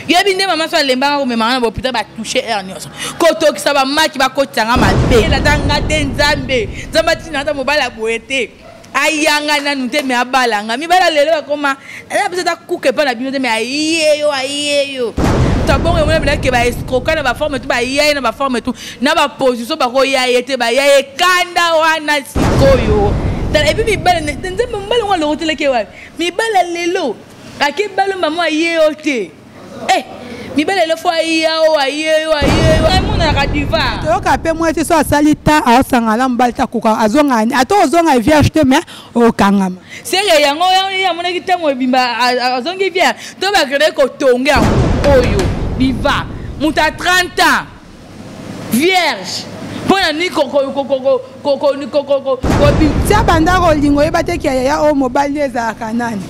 Yebinde maman soit lembanga ko memanga bo putain ba toucher hernios. Koto ki saba maki ba kotanga mabe. La tanga tenzambe. Zamba tina ta mobala boete. Ayanga na nute me abalanga. Mi bala lelo koma. Ela peut-être kuke pa na bino me ayeyo. Ta bon e mona ke ba escroquer na ba forme tout ba yaye na ba forme tout. Na ba position ba ko yaye te ba yaye kanda wana sikoyo. Et puis mi bala tenzambe mbala ngwa lo hotele ke wa. Mi bala lelo. Ake balo maman ayeyote. Eh, mi belle le fois aïe, mon diva. Tu as appelé moi, c'est ça, salita, à Sangala, Mbalta, Kuka, à Zonga, à ton Zonga, vierge de mer, au Kangam. C'est rien, mon équipe, moi, bimba, à Zongi vient. Tu vas créer Kotonga, Oyo, Biva, Mouta 30 ans, vierge. Pour la nuit, tiens, Bandaro, Lingo, et Bate qui a au mobile des Arcanani.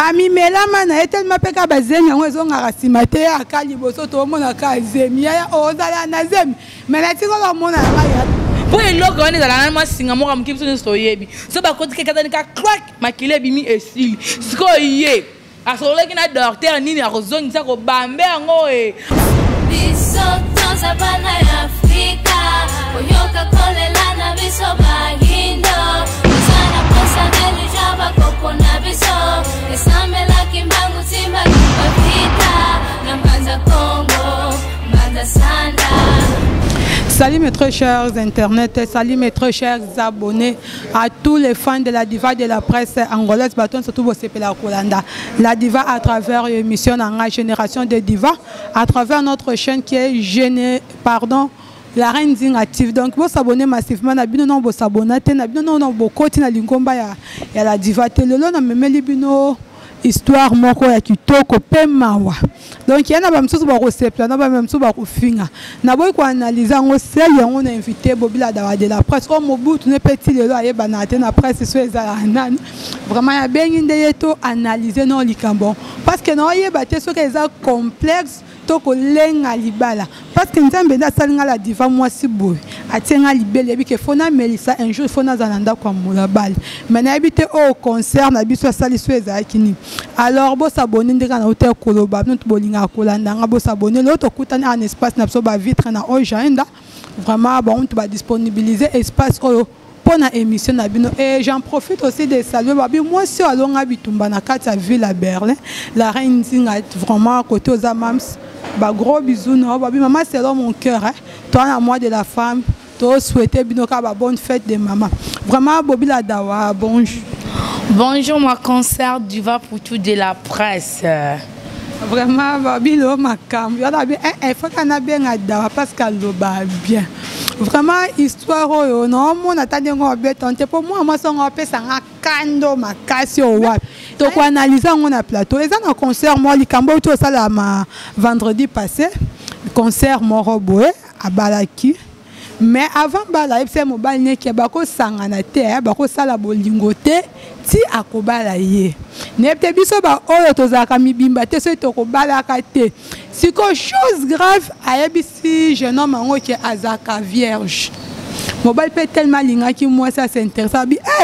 Ami Melamana est tellement péka bazenya wezo ngarasimate ya kaliboso to mona ka zemia ya ozala na zemi mais la tiko la mona ya pour le logo on est dans la moi singa mo kam kipso so yebi so ba ko tike katani ka crack makile bimi esili sko ye asolo kina docteur nini arozongi sa ko bambe ngo e biso tonza bana ya Afrika oyoka kolela na biso bagindo sana posa de jaba kokona biso esamela kimbangu simba kipita na mbanza Congo mbanza sanda. Salut mes très chers internautes, salut mes très chers abonnés, à tous les fans de la diva de la presse angolaise, bâton surtout vos la Kolanda. La diva à travers l'émission en génération de divas, à travers notre chaîne qui est la reine active. Donc vous s'abonnez massivement, vous s'abonnez, vous côté na lingomba ya la diva telelo na memeli bino histoire moko ya kitoko pe mawa. Donc il y a ba msusu ba ko sepla na ba msusu ba ko finga. Na boy ko analyser ngo sel yango na invité Bobila Dawa de la presse comme Mobutu ne petit lelo ayeba na te na presse so ezala nani. Vraiment ya bengi ndeyeto analyser non likambo parce que no yeba te so que eza complexe to ko lenga libala parce que nzambe nda salinga la diva moi si boy atenga libele bi ke fona melisa un jour fona zananda kwa mulabali mais na habité au concert na biso sali so ezala kini. Alors bo s'abonner ndeka na hotel koloba nous bolinga kolanda nga bo s'abonner l'autre kutani en espace na so ba vitre na agenda vraiment bon tu va disponibiliser espace pour la émission na bino. Et j'en profite aussi de saluer babi moi si alonga bitumba na kati ya ville à Berlin la reine Zinga vraiment côté aux amams ba gros bisous non babi maman c'est dans mon cœur hein. Toi à moi de la femme toi souhaiter bino ka ba bonne fête de maman vraiment Bobila Dawa bonjour. Bonjour moi concert diva pour tout de la presse. Vraiment babi lo makam yo na bien il faut qu'on a bien Dawa parce qu'elle lo ba bien. Vraiment histoire oyo non mon attendé ngo betonte pour moi son pesa nga kando makasi o wapi to ko analyser on a plateau les en concert moi likambo to sala ma vendredi passé concert moroboé à Balaki mais avant bala c'est mobile ne ke bako sangana te bako sala bolingo te ti akobala ye ne te biso ba oyo to zaka mibimba te so to ko bala ka te. Si quelque chose grave, ayebisi jeune homme en qui est azaka vierge. Mobile peut tellement linga qui moi ça s'intéresse.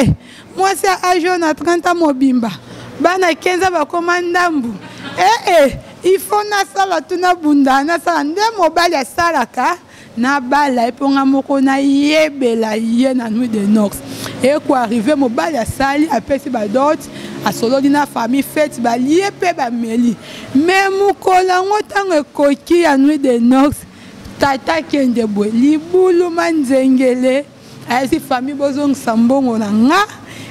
Eh, moi c'est à jeune à 30 ans mobimba. Bana 15 ans ba commandambu. Il faut na sala tuna bunda na sala nde mobile ya salaka na bala eponga moko na yebela ye na nuit de nox. Et quoi arriver mobile ya sali apesi ba dot a solo dina famille fête ba lié pe ba meli mais mukola ngotango koki ya nuit de nox tata kende boy libulu manzengele asi famille bozong sambongo na nga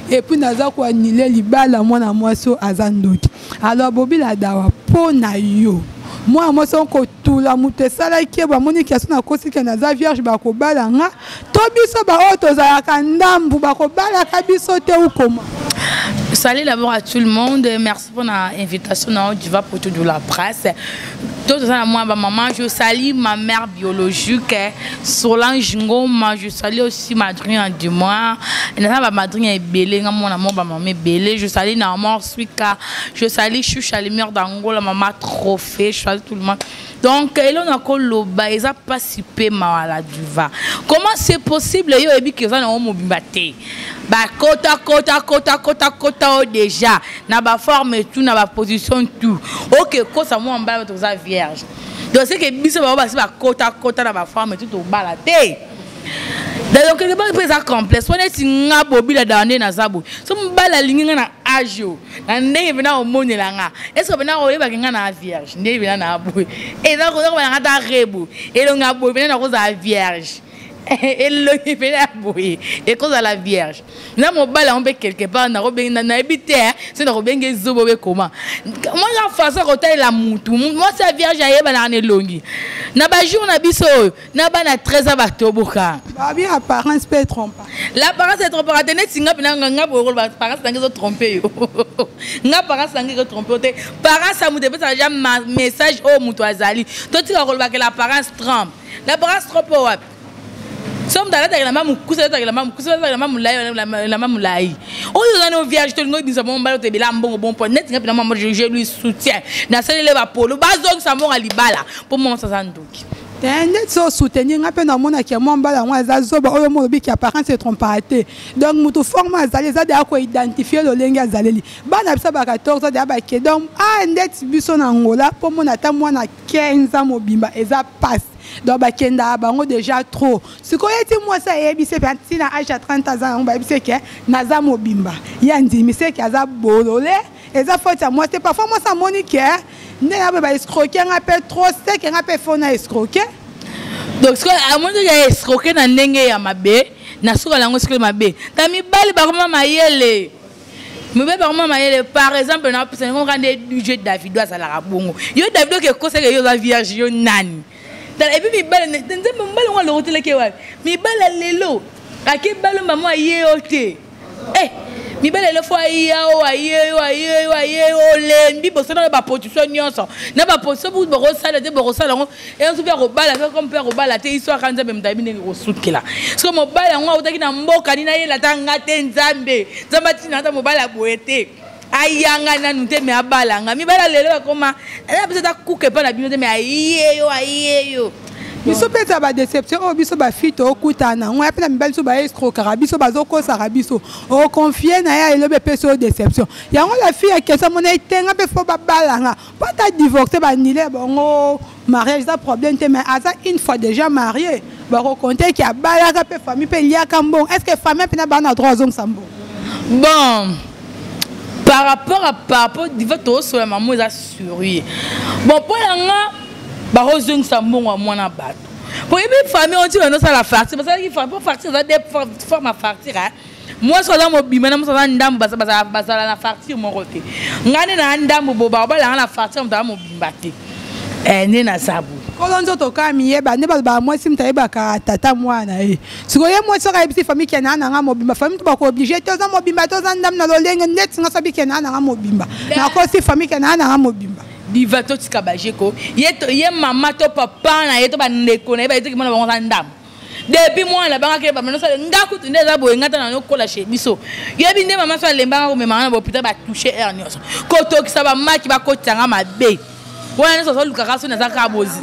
et puis naza ko anile libala mwana mwaso azandoki. Alors Bobila Dawa pona yo moi son ko tula muté sala ki ba moni ki asuna kosi ke naza vierge ba ko bala nga to biso ba oto za kandambu ba ko bala ka biso te ou comment. Salut d'abord à tout le monde, merci pour l'invitation dans Diva pour tout de la presse. Tout ça, moi, ma maman, je salue ma mère biologique, Solange Ngoma, je salue aussi Madrine du mois. Ma madrine est belée, mon amour, ma maman est belée. Je salue Namor Suika, je salue Choucha, les mères d'Angola, maman trophée, je salue tout le monde. Donc, il y a encore le bas, ils n'ont pas si peu la Diva. Comment c'est possible, il y a des gens qui ont ba kota déjà na ba forme tout na ba position tout OK ko ça moi mbala to za vierge donc c'est que biso ba kota na ba forme tout au bala té donc il pas ça complexe on est nga bobi la dande na zabo so mbala lingi na ajo na ndenge bina o monela nga est-ce que bina o yeba nga na vierge ndenge bina na boy et donc on va nga rebu et donc nga bobi na ko za vierge et le fait la bouille et cause à la vierge na mon bal on peut quelque part na na habité c'est na robenge zobo comment moi la façon quand la mutu moi c'est vierge ayeba na nelongi na ba jour na biso na ba na 13 ans batoboka ba bien apparence peut tromper l'apparence est tromper atene singa pina nga bo ba apparence ngi tromper yo nga apparence ngi tromper parents ça mutu peut ça message au mutu azali to tika ko ba que l'apparence trompe l'apparence trompe wapi somme dans la maman cousa la maman la maman lai on est dans vierge tout le monde bon balo te bela bon bon point net nga maman je lui soutien na sele le ba polo bazong sa mo alibala pour moi ça sanduki net so soutenir nga pe na mona ki mo mbala ngwa za zoba oyo mo bi ki apparence se trompate donc mutu forme azali za de ko identifier le lenga azaleli bana bisa ba 14 de ba ke donc net biso na ngola pour mona ta mwana 15 ans mobimba eza passe donc bakenda bango déjà trop sikoyo eti moi ça ebise penti na âge à 30 ans on ba ebise ke naza mobimba ya ndimi se ke aza bolole eza faute à moi c'est parfois moi ça monique ne na ba escroquer nga pe trop c'est que nga pe fona escroquer donc ce que à mon ya escroquer na ndenge ya mabe na suka lango sikole mabe ta mibali ba koma mayele mebe ba koma mayele par exemple na pesa ngo kande du jeu Davido à la rabongo yo Davido ke ko se ke yo la vierge yo nani et puis mi bala nzembe mbala ngwa lo hotele ke wapi mi bala lelo ake bala mama yeote mi bala le fo aye le mbi boso na ba position nyonso na ba position bu bo sala de bo sala ngo et on se faire bala comme père bala te histoire kan nzembe mdabi ne ko sukila parce que mo bala ngwa utaki na mboka ni na yela tanga te nzambe nzamba tina ta mo bala boete ayanga na nute me abalanga mi bala lelo koma na peut-être kuke pa na bino te me ayeyo biso pesa ba déception o biso ba fito okutana ngwa pe na mibali so ba escroquera biso bazoko sara biso o confier na ya elobe peso déception yango la fille que ça mona itenga pe fo ba balanga pas ta divorcer ba nile bongo mariage ça problème te mais asa une fois déjà marié ba raconter ki abalaka pe famille pe liaka mbon est-ce que famille pe na ba na droit zong sambo bon par rapport divoto sur la maman est assurée bon pour nga ba rozung sambon wa mwana bato pour une famille on dit on ça la farce parce qu'il faut farcir ça des formes à farcir moi so la mobima na so la ndambo basa la farcir mon côté ngane na ndambo boba ba la farcir mta mobimba te ne na sabu kolonzo to kamiye ba ne ba moi sim taeba ka tata mwana sikoye moi so ka ebisi famille kena na nga mobimba famille to ba ko obligé to za mobimba to za ndam na lolenge net nga sabi kena na nga mobimba na ko si famille kena na nga mobimba divato tikabajeko ye mama to papa na ye to ba ndeko na ba yete kimona ba ndam depuis moi la banque ba meno so ngaku tunde za bo ngata na kola chez biso ye bi nde mama so lemba ko mema na bo putain ba toucher hernios ko to kisa ba maki ba ko tanga mabe wana so luka kaso na zaka bozi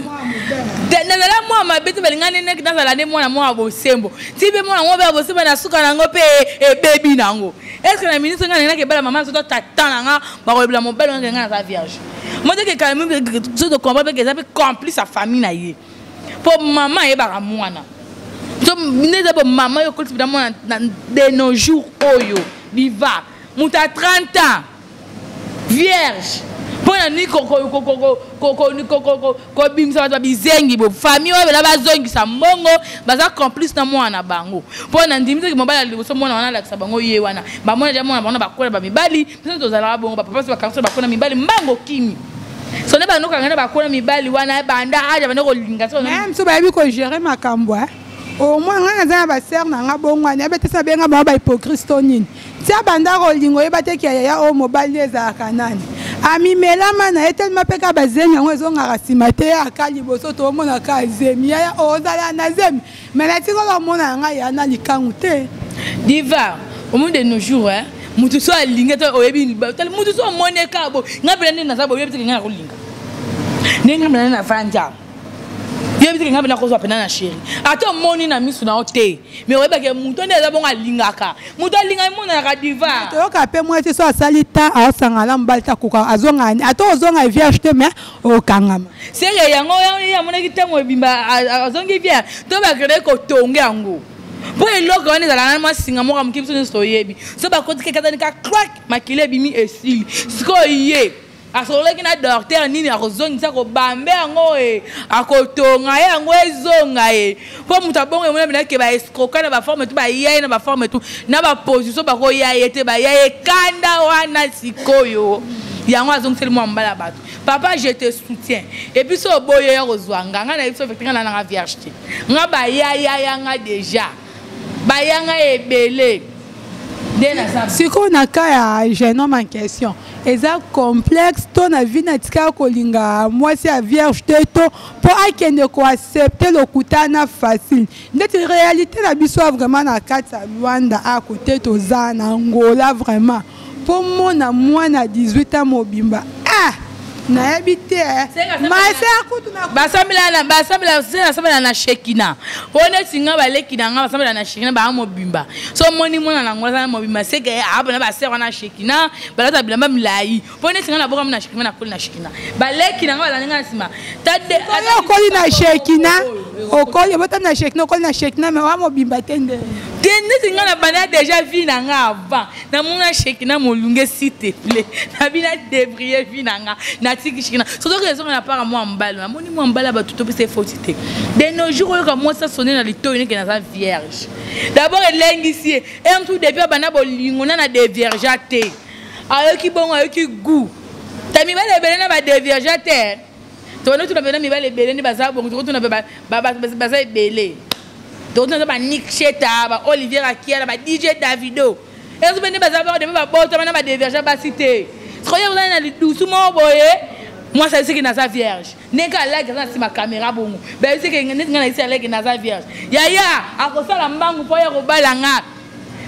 na la moi mabe to belinga ne na za la ne moi na moi bo sembo tibe moi ngo ba bo sembo na suka na ngo pe e baby nango est-ce que la ministre ngana na ke bala mama so to tata nga ba ko bla mo belo ngana sa vierge moi dis que quand même tout de comprendre que ça peut complice sa famille na ye pour maman e ba mwana so ne za maman yo kulti dans de nos jours oyo viva muta 30 ans vierge pour ni ko bimsa ba bizengi bo famille wa la bazongi sa mbongo baza complice na mwana bango pour na ndimi ke mobala liboso mwana wana la sabango ye wana ba mwana ja mwana ba kola ba mibali to zala bongo ba papa so ba kanso ba kona mibali mbango kimi so ne ba no kangana ba kona mibali wana banda aja ba no ko linga so même so ba bi ko gérer makambo au moins nga za ba ser na nga bongo wana bete sa benga ba hypocrite tonine tia banda ko lingo ye bate ki ya o mobali za kanani ami melama na tellement peka bazemi yango ezonga rasimate akali boso to mona ka zemi ya ozala na zemi mais na tiko la mona nga ya na likangu te diva au monde de nos jours mutu so alinga to oyebi tel mutu so moneka bo nga pele na sabo yebi te nga ko linga ninga mena na fanja Bien que ngaba na ko apena na chéri. Ato moni na misu na ote. Mais oyeba ke muto ndeza bonga lingaka. Muto linga mona na diva. To ka pe moi te so salita a sangala mbalta kuka azonga ato ozonga vierge te mais o kangama. Sere yango ya mona kitemo bimba azongi vierge. To ba kere ko tonge yango. Po eloko wana ezala na masinga moko muki biso nso yebi. So ba koti ke katani ka crack makile bimi esili. Siko ye. Asoleki na docteur nini akozongisa ko bambe yango akotonga yango ezonga po mutabongo mona bina ke ba escroquer na ba forme tout ba yaye na ba forme tout na ba position ba ko yaye te ba yaye kanda wana sikoyo yango azongisa mo mbala bato papa je te soutiens et puis so boye ya kozwanga nga na biso effectivement na nga vierge te nga ba yaye yanga déjà ba yanga ebele. Siko na ka ya jeune homme en question eza complexe to na vie na tika kolinga mwasi ya vierge te to po akende ko accepter le kutana facile ndeti réalité na biso vraiment na kati ya Luanda à côté to za na Angola vraiment po mona mwana 18 ans mobimba na habité basambela na shekina one singa balekina nga basambela na shekina ba mobimba so moni mona na ngola na mobimba seke abana ba sera na shekina balata bilamba milai one singa na boka na shekina na koli na shekina balekina nga balanga sima tade okoli na shekina okoli bota na shekina okoli na shekina mais wa mobimba tende tende singa na bana déjà vu na nga avant na mona shekina molunge s'il te plaît na bina débrier vu na nga na tikishina surtout que les gens na pas moi mbala moni moi mbala ba tout c'est fautité de nos jours quand moi ça sonner na lito une que na sa vierge d'abord elengisi et tout depuis bana bolingo na des vierges te ayoki bongo ayoki goût tami ba lebele na ba des vierges te to no tu na bena mi ba lebele ni baza bongo tu na ba baza ebele to na ba Nick Cheta ba Olivier Akia ba DJ Davido et tu bene baza ba de ba boto na ba des vierges ba cité soyez vous na douce mo boye. Moi, c'est ce qui n'a sa vierge. N'est qu'à la grâce ma caméra bon. Ben c'est que n'est qu'à ici à la qui n'a sa vierge. Yaya, à cause de la mangue pour y avoir la ngap.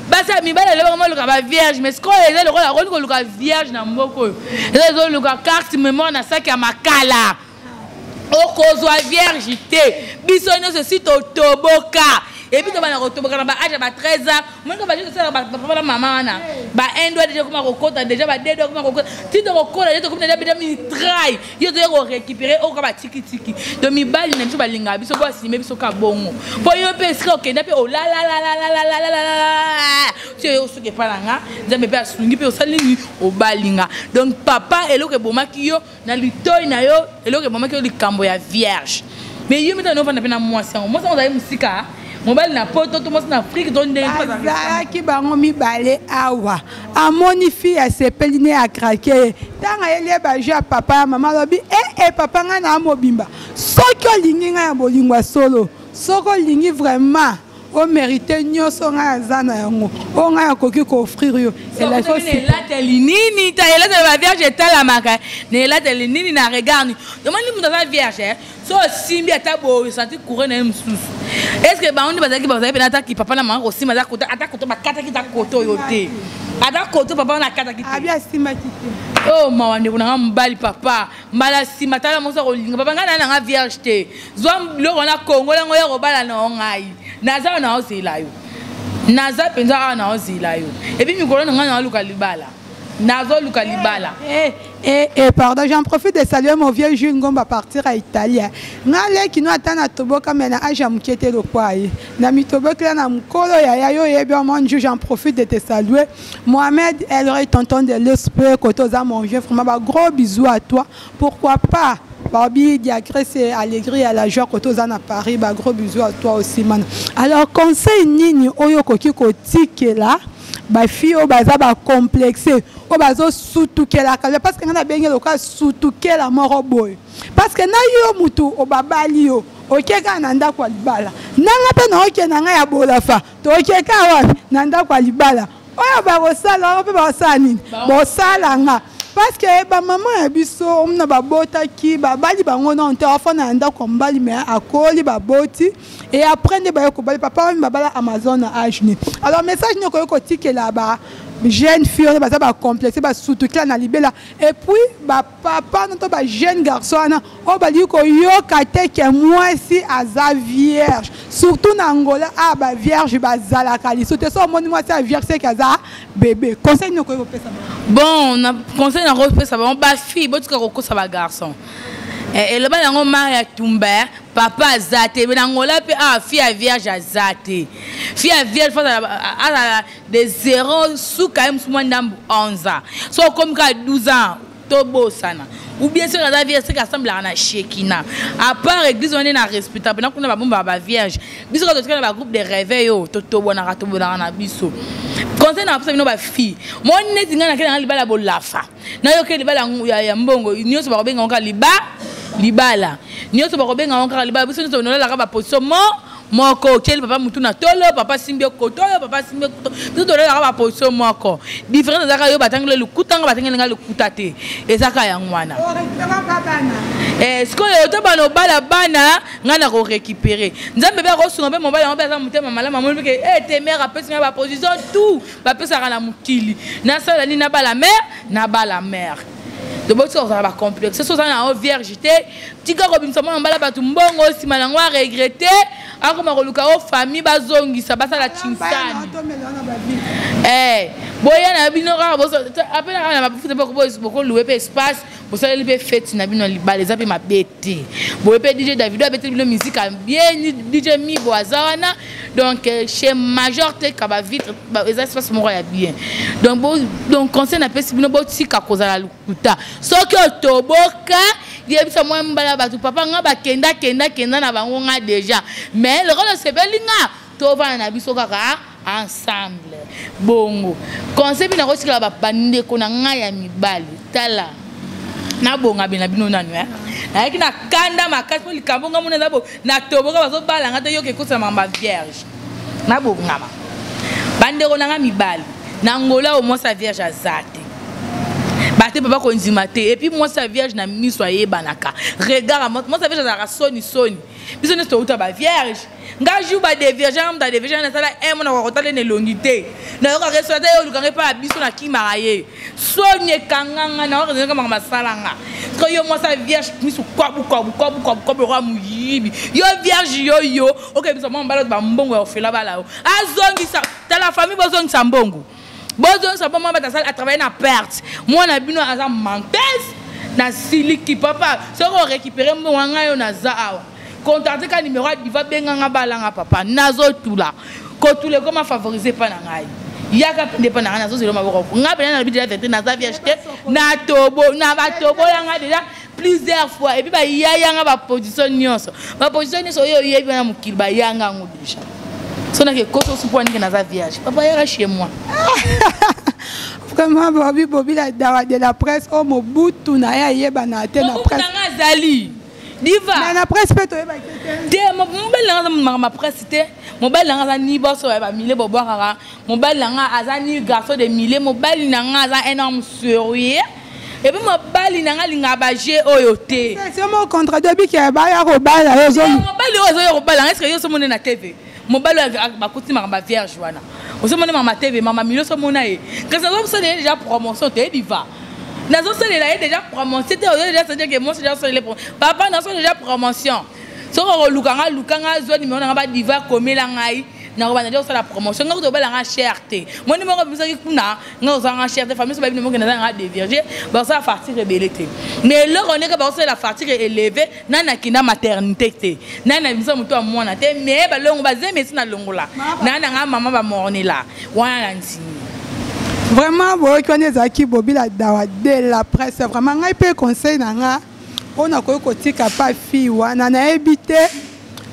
Basa mi bala le vraiment le vierge mais ce qu'on est le rôle le vierge na mboko. Le carte mémoire na ça qui a makala. O cause vierge té. Bisonno ce site toboka. Et puis tu vas na toboka na ba âge ba 13 ans. Moi quand je ça ba maman na. Ba un doigt déjà comme recota déjà ba deux doigts comme recota. Tu te recola tu comme déjà mi try. Yo dois récupérer au ka ba tiki tiki. De mi bali na biso ba linga biso ba sime biso ka bongo. Po yo pesque OK na pe oh la la la la la la la la. Tu es au ce que pas nga. Nzambe pe asungi pe osalingi o balinga. Donc papa eloko bomaki yo na litoy na yo eloko bomaki yo likambo ya vierge. Mais yo maintenant on va na moi ça. Moi ça on a musika. Mobile na poto tout monde en Afrique donne des pas qui bango mi balé awa amoni fille a sepeline a craquer tanga ele ba ja papa maman lobi papa nga na mobimba soko lingi nga ya bolingwa solo soko lingi vraiment o mérité nyoso nga zana yango o nga ya koki ko offrir yo et la chose c'est là telinini ta ela de la vierge tala maka ne la telinini na regarde demande lui dans la vierge so simbi atabo senti courir na msusu. Est-ce que bah on dit bazaki penata ki papa na maman aussi maza koto ata koto ba kata ki ta koto yote ata koto papa na kata ki abia simati oh mawa ndeko na mbali papa mbala simata la mosa ko linga papa ngana na vierge te zwa loko na Congo lango ya robala na ngai naza na osila yo naza penza na osila yo et puis mikolo na ngana luka libala nazo luka libala pardon, j'en profite de saluer mon vieux Jules Ngomba partir à Italie. Ngale qui nous attend à Toboka mais na ajamukete le kwai. Na mitoboka na mkolo ya yo yebia mon Dieu, j'en profite de te saluer. Mohamed Elroy tonton de l'esprit kotoza mon vieux vraiment ba gros bisous à toi. Pourquoi pas Barbie Diacresse et Allegri à la joie kotoza na Paris, ba gros bisous à toi aussi man. Alors conseil nini oyo koki kotike là ba fille o baza ba complexé o bazo surtout que la parce que na benga loka surtout que la moro boy parce que na yo mutu o babali yo okeka na ndako libala nanga pe na okena nga ya bolafa to okeka wapi na ndako libala oyo ba bosala o pe ba sani bosala nga parce que ba maman ya biso na ba bota ki ba bali bango na onte afa na ndako mbali me akoli ba boti et après ne ba ko bali papa mi babala Amazon à Ajni. Alors message ne ko tike là-bas jeune fille on va complexer ba surtout que na libela et puis ba papa non ba jeune garçon on va dire que yo kate que moi si aza vierge surtout na Angola ba vierge ba zala kali surtout ça moi c'est vierge c'est kaza bébé conseil no ko pesa bon na conseil na ko pesa ba ba fille bo tuka ko ça ba garçon et le bas yango Maria Tumba papa azate mais Angola pe fille vierge azate fille vierge à de 0 sous quand même sous moins 11 ans so comme ka 12 ans tobo sana ou bien sûr la vierge c'est qu'assemble na shekina à part église on est na respectable na kuna ba bomba ba vierge biso ka toka na groupe de réveil yo tobo na biso conseil na pesa bino ba fille mo neti ngana ke na libala bolafa na yo ke libala ya mbongo nyoso ba benga onka libala nyoso ba benga onka libala biso nyoso no la ka ba position moko quel papa mutuna tolo papa simbe kotolo papa simbe biso to la ka ba position moko différence za ka yo batangile le kutanga batangile nga le kutate ezaka ya ngwana est-ce que yo to bano bala bana ngana ko récupérer nzambe ba ko sunga be mobala mobala za mutema malama mo ke te mère apesi nga ba position tout ba pesa kana mukili na sala ni na bala mère de bon ça va complexe c'est ça na viergeté tika ko bimsa mo mbala batu mbongo sima na ngwa regretter akoma ko luka o famille bazongisa basala chinsani boya na bino ka bo appela na ba futa ko louer pe espace bo sala libe fête na bino libale za pe mabete bo pe DJ Davido abete bino musique bien DJ Mi Boazana donc chez Major te ka ba vite ça espace mo ya bien donc conseil na pe bino bo tika kozala lukuta soki otoboka yebisa moi mbala batu papa nga ba kenda na bango nga déjà mais le rôle c'est belinga to va na biso kaka ensemble bongo conseil bina ko sikala ba bande ko na nga ya mibali tala na bonga bina bino nanu na ki na kanda makasi po likambo nga mona zabo na toboka bazo bala nga to yoke ko sa mamba vierge na bonga ma bande ko na nga mibali na Angola au moins sa vierge azate bate papa konzimate et puis moi sa vierge na miso ayebanaka regarde moi sa vierge za soni biso ne to ba vierge nga juba de vierge amda de vierge na sala mo na ko tale ne longité na ko ke sote yo lukange pa biso na kimaraye sonye kanganga na ko ka masalanga ko yo moi sa vierge miso kwa muyibi yo vierge yo OK biso mo mbala ba mbongo ya ofela bala azongisa tala famille bozongisa mbongo bozo ça pas moi à travailler na perte moi na bino aza menteuse na siliki papa so ko récupérer mo wanga yo na za awa contacter ka numéro diva benganga balanga papa nazo tula ko tule comment favoriser pa na ngai yaka pende pa na nazo zelo maboko ngabe na bidela vete na za vierge na tobo na ba tobo langa déjà plusieurs fois et puis ba yanga ba position nyonso yo yebi na mukili ba yanga ngo déjà so na ke koso suponi ke na za vierge papa yaka chez moi vraiment Bobby la dawa de la presse au Mobutu na ya yeba na te na presse na zali diva na presse pe to yeba te mobile nga ma presse te mobile nga ni boso ba mille bobo kaka mobile nga azani garçon de mille mobile nga aza énorme sérieux et puis mobile nga linga ba G oyote c'est mon contrat de bi ki ba ya ko ba la yo mobile yo ko ba est-ce que yo so mona na TV mobile ba kuti ma vierge wana oso mona mama TV mama milo so mona e quand ça va c'est déjà promotion te diva nazo c'est là déjà promotion c'était déjà c'est dire que moi c'est déjà les papa nazo déjà promotion so ko lukanga zo numéro na ba diva komela ngai na ko ba déjà ça la promotion ngako to ba la cherté mon numéro bisa ki kuna ngako za nga cherté famille so ba numéro na nga de vierge ba ça partir rebelité mais là on est que ba c'est la partie élevée nana kina maternité te nana bisa muto amona te mais ba longo ba zeme sina longola nana nga mama ba morni là wana nsini vraiment boy connais Zaki Bobby la dawa de la presse vraiment ngai pe conseil na nga on a ko tika pa fille wana na éviter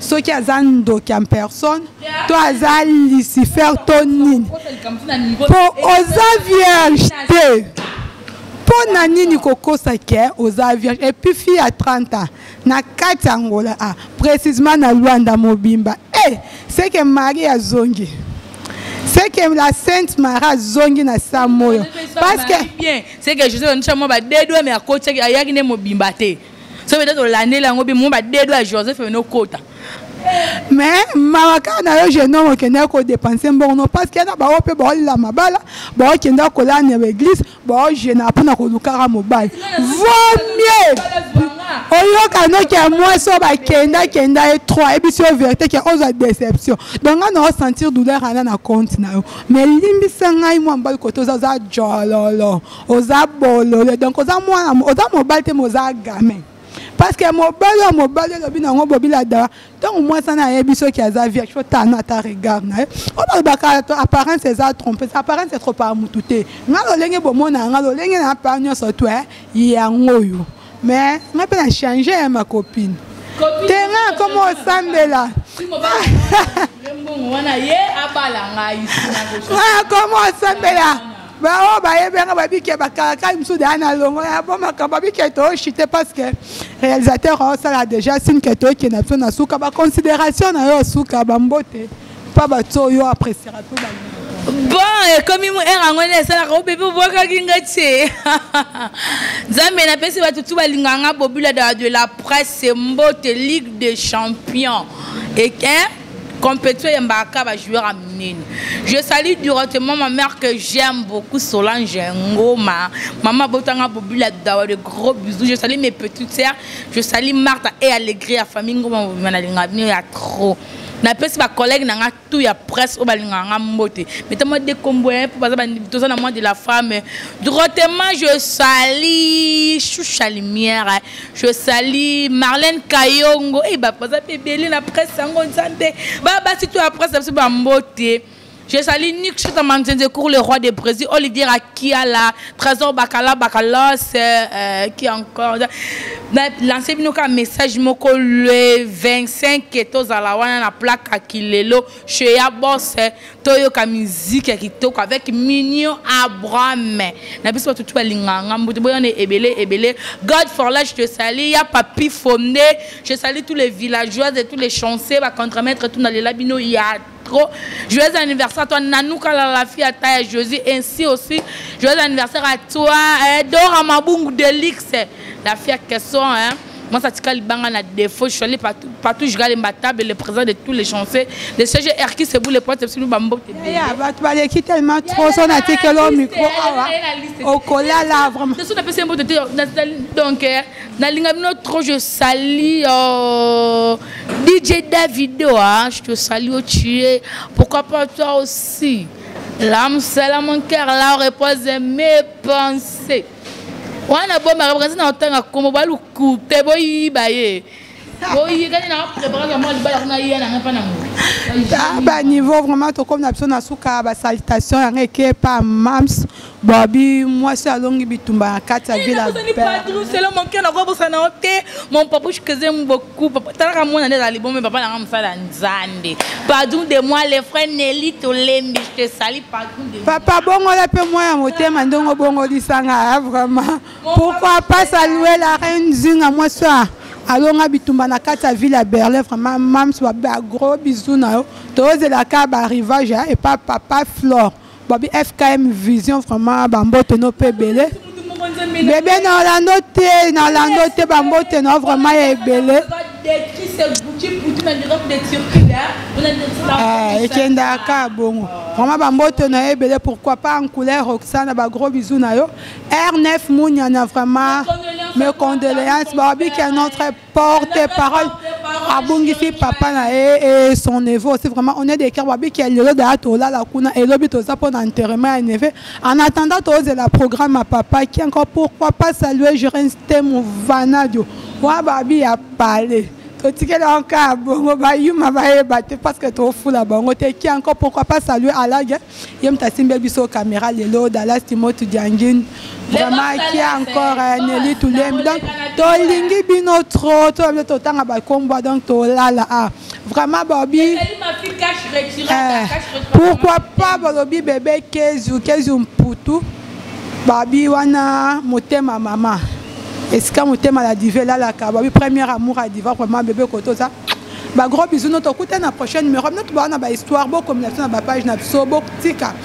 ceux qui azando qui en personne toi azal Lucifer tonine pour osa vierge te pour nani koko sake osa vierge et puis fille à 30 ans na kati Angola précisément na Luanda Mobimba c'est que Marie a zongi c'est que la Sainte Marie zongi na Samoyo parce que bien c'est que je sais on chama ba dedo mais à côté ayaki ne Mobimba te ça veut dire l'année là ngobi mo ba dedo à Joseph no kota mais mawaka na yo jeune homme okende ko dépenser mbongo parce que na ba ope ba la mabala ba okende ko la na église ba jeune apona ko lukara mobile vaut mieux oyoka no ke moi so ba kenda et 3 et puis sur vérité que oza déception donc on a sentir douleur na compte na yo mais limbisa ngai mo mbal ko to za jololo oza bololo donc oza mobile te moza gamin parce que mobile le bina ngo bobila da donc moi ça na yebiso ki aza vie faut tana ta regard na on ba ka apparence c'est ça tromper apparence c'est trop pas mututé ngalo lenge bomona ngalo lenge na pa nyoso to yango yo mais ma pe na changer ma copine tenga comment sambela comment sambela ba ba yebanga babike bakaka msude ana longo ya boma ka babike to chité parce que réalisateur ça là déjà signe que to qui na na suka ba considération na yo suka ba mbote pas ba to yo appréciera tout ba bon et comme il est ngone ça la bébé boka kingati zambe na pesi ba tutu ba linganga bobula de la presse mbote Ligue des Champions et compétition Mbaka va jouer à Mnine. Je salue directement ma mère que j'aime beaucoup, Solange Ngoma. Maman Botanga Bobula Dawa, de gros bisous. Je salue mes petites sœurs. Je salue Martha et Allegri, la famille Ngoma. Il y a trop. Na pesi ba collègue na nga tout ya presse au balinga mbote mettez-moi des combos pour passer tout ça dans moi de la femme droitement je salue Choucha Lumière je salue Marlène Kayongo et ba passer bébé na presse sango nzambe ba si tu la presse c'est ba mbote. Je salue Nick Chitamanzenzekour, le roi des Brésil, Olivier Akiala, Trésor Bakala, qui encore. Lancez un message le 25 ketos à la wana na plaque à Kilelo, chez Yabos, Toyoka musique qui toque avec Mignon Abraham. Na biso tout le linganga, mbote ebele. God for life, je te salue. Ya Papi Fondé, je salue tous les villageois et tous les chanceux, va contre-mettre tout dans les labino ya. Joyeux anniversaire à toi, Nanouka la fille à ta Josie, ainsi aussi. Joyeux anniversaire à toi, Dora Mabungu de Lix, la fille à question, hein. Moi, ça t'a dit que na défaut, je suis allé partout, je regarde ma table, le président de tous les chanceux. Le CGR qui se boule les potes, c'est nous bambo. Il y a qui tellement trop, son article au micro, au collat là, vraiment. Donc, na lingabino trop, je salue DJ Davido, je te salue au tuer. Pourquoi pas toi aussi? L'âme seule à mon cœur, là repose mes pensées. Wana bo ma représente en tant que comme balu coupe boy baye boy gani na préparer moi le bal na yena na pa na mo ba niveau vraiment to comme na biso na suka ba salutation ya ngeke pa mams Bobby moi c'est alongi bitumba kati ya ville c'est le mon cœur na ko na hote mon papa je faisais beaucoup papa tala moi na les bon mais papa na msala nzande pardon de moi les frères Nelly to lembi je te salue pardon de papa bongo la pe moi ya motema ndongo bongo lisanga vraiment pourquoi pas saluer la reine Zinga moi ça alonga bitumba na kati ya ville à Berlin vraiment mams ba gros bisous na yo toze la ka ba arrivage et pas papa Flore Bobby FKM Vision vraiment bambote no pebele bébé na Orlando te bambote no vraiment ebele ekenda ka bongo vraiment bambote na ebele pourquoi pas en couleur Roxana ba gros bisous na yo R9 Mounia vraiment mes condoléances Bobby qui est notre porte-parole abungisi papa na et son neveu aussi vraiment on est des cœurs Bobby qui est le dato là la kuna et lobi to ça pour enterrement à neveu en attendant to la programme à papa qui encore pourquoi pas saluer je reste mon vanadio wa Bobby a parlé tu es encore bon bayuma ba battre parce que tu fou là bon tu qui encore pourquoi pas saluer Alaga yem ta simbe biso caméra lelo Dallas Timothée Diangine vraiment qui a encore Nelly Toulem donc to lingi bino trop to tanga ba combat donc to là vraiment Bobby pourquoi pas Bobby bébé kezu mputu Bobby wana motema maman est-ce que motema la diva là la Bobby premier amour à diva vraiment bébé koto ça ba gros bisous notre écoute na prochaine numéro notre ba na ba histoire beaucoup comme na page na so tika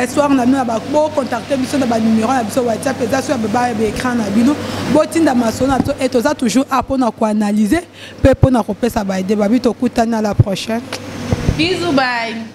soir na bino ba contacter biso na ba numéro na biso WhatsApp eza sur ba écran na bino botinda maso na biso et toza toujours apona ko analyser pe pona ko pesa ba aider ba bito kutana la prochaine. Bisous, bye.